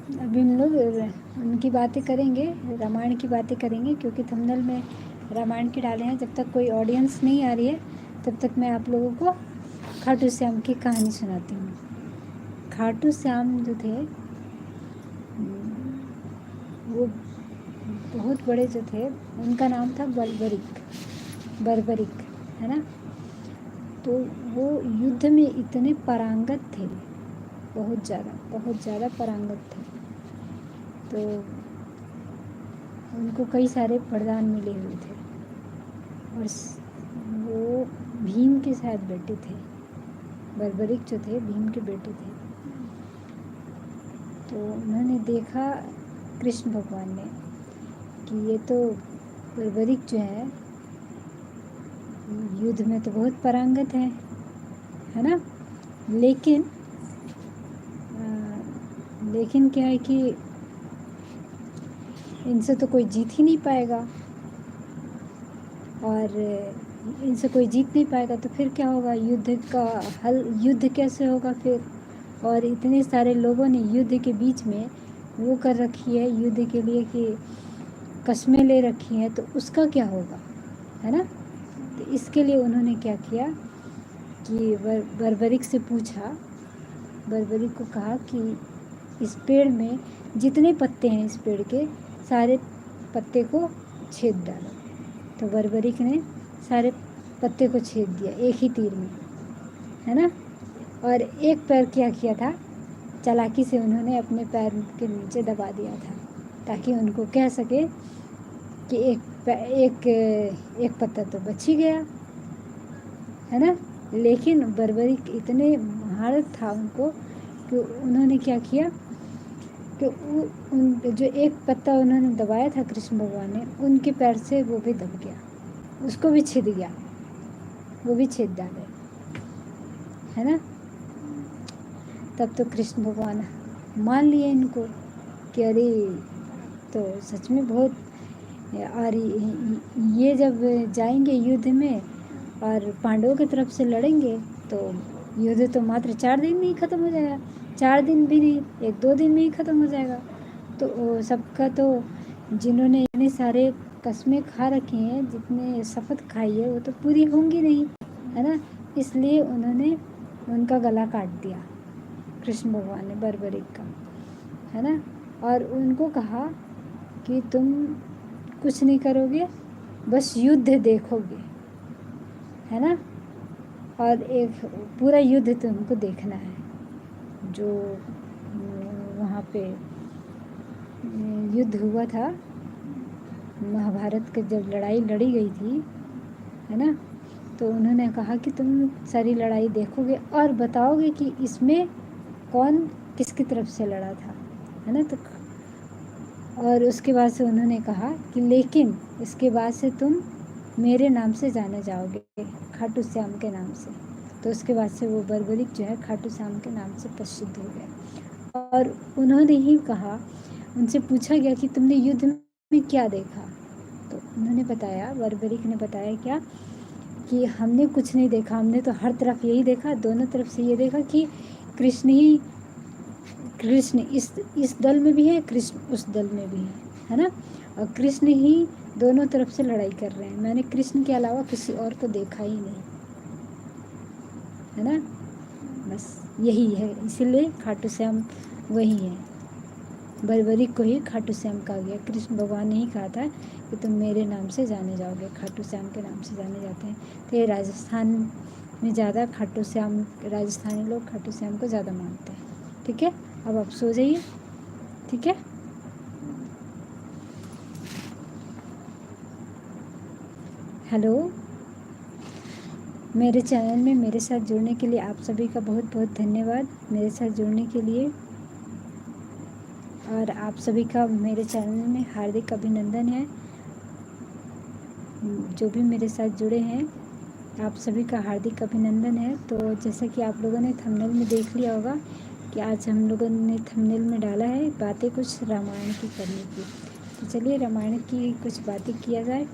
अभी हम लोग उनकी बातें करेंगे, रामायण की बातें करेंगे, क्योंकि थंबनेल में रामायण की डाले हैं। जब तक कोई ऑडियंस नहीं आ रही है तब तक मैं आप लोगों को खाटू श्याम की कहानी सुनाती हूँ। खाटू श्याम जो थे वो बहुत बड़े जो थे, उनका नाम था बर्बरिक, है ना। तो वो युद्ध में इतने पारंगत थे, बहुत ज़्यादा पारंगत थे। तो उनको कई सारे वरदान मिले हुए थे, और वो भीम के साथ बेटे थे। बर्बरिक जो थे भीम के बेटे थे। तो उन्होंने देखा, कृष्ण भगवान ने, कि ये तो बर्बरिक जो है युद्ध में तो बहुत पारंगत है ना। लेकिन क्या है कि इनसे तो कोई जीत ही नहीं पाएगा, और इनसे कोई जीत नहीं पाएगा तो फिर क्या होगा, युद्ध का हल, युद्ध कैसे होगा फिर। और इतने सारे लोगों ने युद्ध के बीच में वो कर रखी है, युद्ध के लिए कि कस्में ले रखी हैं, तो उसका क्या होगा, है ना। तो इसके लिए उन्होंने क्या किया कि बर्बरिक से पूछा, बर्बरिक को कहा कि इस पेड़ में जितने पत्ते हैं, इस पेड़ के सारे पत्ते को छेद डालो। तो बर्बरिक ने सारे पत्ते को छेद दिया एक ही तीर में, है ना। और एक पैर क्या किया था, चालाकी से उन्होंने अपने पैर के नीचे दबा दिया था, ताकि उनको कह सके कि एक पत्ता तो बच ही गया, है ना। लेकिन बर्बरिक इतने महारत था उनको कि उन्होंने क्या किया कि उन जो एक पत्ता उन्होंने दबाया था कृष्ण भगवान ने, उनके पैर से वो भी दब गया, उसको भी छिद गया, वो भी छेद डाले, है ना। तब तो कृष्ण भगवान मान लिए इनको कि अरे तो सच में बहुत, और ये जब जाएंगे युद्ध में और पांडवों की तरफ से लड़ेंगे तो युद्ध तो मात्र 4 दिन में ही ख़त्म हो जाएगा, 4 दिन भी नहीं, 1-2 दिन में ही ख़त्म हो जाएगा। तो सबका तो, जिन्होंने इतने सारे कस्में खा रखी हैं, जितने शपथ खाई है, वो तो पूरी होंगी नहीं, है ना। इसलिए उन्होंने उनका गला काट दिया कृष्ण भगवान ने, बर्बरिक का, है ना। और उनको कहा कि तुम कुछ नहीं करोगे, बस युद्ध देखोगे, है ना। और एक पूरा युद्ध तुमको देखना है, जो वहाँ पे युद्ध हुआ था, महाभारत की जब लड़ाई लड़ी गई थी, है ना। तो उन्होंने कहा कि तुम सारी लड़ाई देखोगे और बताओगे कि इसमें कौन किसकी तरफ से लड़ा था, है ना। तो और उसके बाद से उन्होंने कहा कि लेकिन इसके बाद से तुम मेरे नाम से जाने जाओगे, खाटू श्याम के नाम से। तो उसके बाद से वो बर्बरिक जो है खाटू श्याम के नाम से प्रसिद्ध हो गया। और उन्होंने ही कहा, उनसे पूछा गया कि तुमने युद्ध में क्या देखा। तो उन्होंने बताया, बर्बरिक ने बताया क्या, कि हमने कुछ नहीं देखा, हमने तो हर तरफ यही देखा, दोनों तरफ से ये देखा कि कृष्ण इस दल में भी है, कृष्ण उस दल में भी है ना। और कृष्ण ही दोनों तरफ से लड़ाई कर रहे हैं, मैंने कृष्ण के अलावा किसी और को देखा ही नहीं, है ना। बस यही है, इसीलिए खाटू श्याम वही है, बर्बरिक को ही खाटू श्याम कहा गया। कृष्ण भगवान ने ही कहा था कि तुम मेरे नाम से जाने जाओगे, खाटू श्याम के नाम से जाने जाते हैं। तो ये राजस्थान में ज़्यादा खाटू श्याम, राजस्थानी लोग खाटू श्याम को ज़्यादा मानते हैं। ठीक है, अब आप सो जाइए, ठीक है। हेलो, मेरे चैनल में मेरे साथ जुड़ने के लिए आप सभी का बहुत बहुत धन्यवाद, मेरे साथ जुड़ने के लिए। और आप सभी का मेरे चैनल में हार्दिक अभिनंदन है। जो भी मेरे साथ जुड़े हैं, आप सभी का हार्दिक अभिनंदन है। तो जैसा कि आप लोगों ने थंबनेल में देख लिया होगा कि आज हम लोगों ने थंबनेल में डाला है बातें कुछ रामायण की करने की। तो चलिए रामायण की कुछ बातें किया जाए।